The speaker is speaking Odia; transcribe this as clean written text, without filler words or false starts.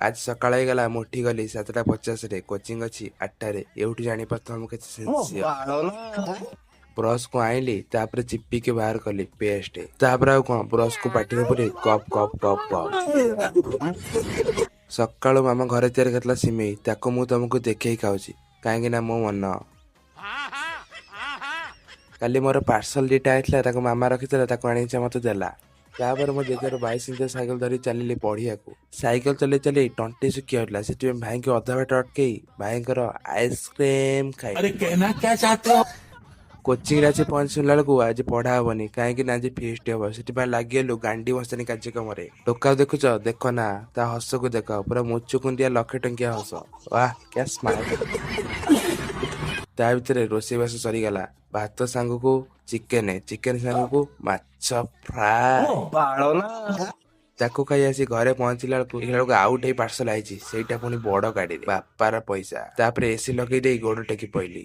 आज सकाळ ହେଇଗଲା ମୁଁ ଉଠି ଗଲି 7:50 ରେ କୋଚିଂ ଅଛି 8ଟାରେ ଏଉଠୁ ଜାଣିପାରୁଥିବ ମୁଁ କେତେ ସିନ୍ସିୟର। ବ୍ରସ୍ କୁ ଆଇଲି ତାପରେ ଚିପିକି ବାହାର କଲି ପେଷ୍ଟ ତାପରେ ଆଉ କଣ ବ୍ରସ୍ କୁ ପାଟିରେ ପୁରେଇ କପ୍ କପ୍ କପ୍ କପ୍। ସକାଳୁ ମାମା ଘରେ ତିଆରି କରିଥିଲା ସିମେଇ ତାକୁ ମୁଁ ତମକୁ ଦେଖେଇ ଖାଉଛି କାହିଁକି ନା ମୋ ମନ। କାଲି ମୋର ପାର୍ସଲ ଦିଟା ଆଇଥିଲା ତାକୁ ମାମା ରଖିଥିଲା ତାକୁ ଆଣିକି ମତେ ଦେଲା। ତାପରେ ମୋ ଜେଜେର 22 ଇଞ୍ଚ ସାଇକେଲ ଧରି ଚାଲିଲି ପଢିବାକୁ। ସାଇକେଲ ଚଲେଇ ଚଲେଇ ତଣ୍ଟି ଶୁଖି ଯାଉଥିଲା ସେଥିପାଇଁ ଭାଇଙ୍କୁ ଅଧା ବାଟ ଅଟକେଇ ଭାଇଙ୍କର ଆଇସ୍କ୍ରିମ ଖାଇଲି। କୋଚିଂରେ ଆସି ପହଞ୍ଚିଲା ବେଳକୁ ଆଜି ପଢା ହବନି କାହିଁକି ନା ଆଜି ଫିଷ୍ଟ ହବ ସେଥିପାଇଁ ଲାଗିଗଲୁ ଗାଣ୍ଡି ଭସାଣି କାର୍ଯ୍ୟକ୍ରମରେ। ଟୋକା ଦେଖୁଛ ଦେଖ ନା ତା ହସକୁ ଦେଖ ପୁରା ମୁଚୁକୁଣ୍ଡିଆ 1,00,000 ଟଙ୍କିଆ ହସ। ୱାହ କ୍ୟା ସ୍ମାଇଲ। ତା ଭିତରେ ରୋଷେଇବାସ ସରିଗଲା। ଭାତ ସାଙ୍ଗକୁ ଚିକେନ ସାଙ୍ଗକୁ ମାଛ ଫ୍ରାଏ ତାକୁ ଖାଇ ଆସି ଘରେ ପହଞ୍ଚିଲା ବେଳକୁ ଆଉ ଗୋଟେ ପାର୍ସଲ ଆଇଛି ସେଇଟା ପୁଣି ବଡ ଗାଡିରେ ବାପାର ପଇସା। ତାପରେ ଏସି ଲଗେଇ ଦେଇ ଗୋଡ ଟେକି ପଇଲି।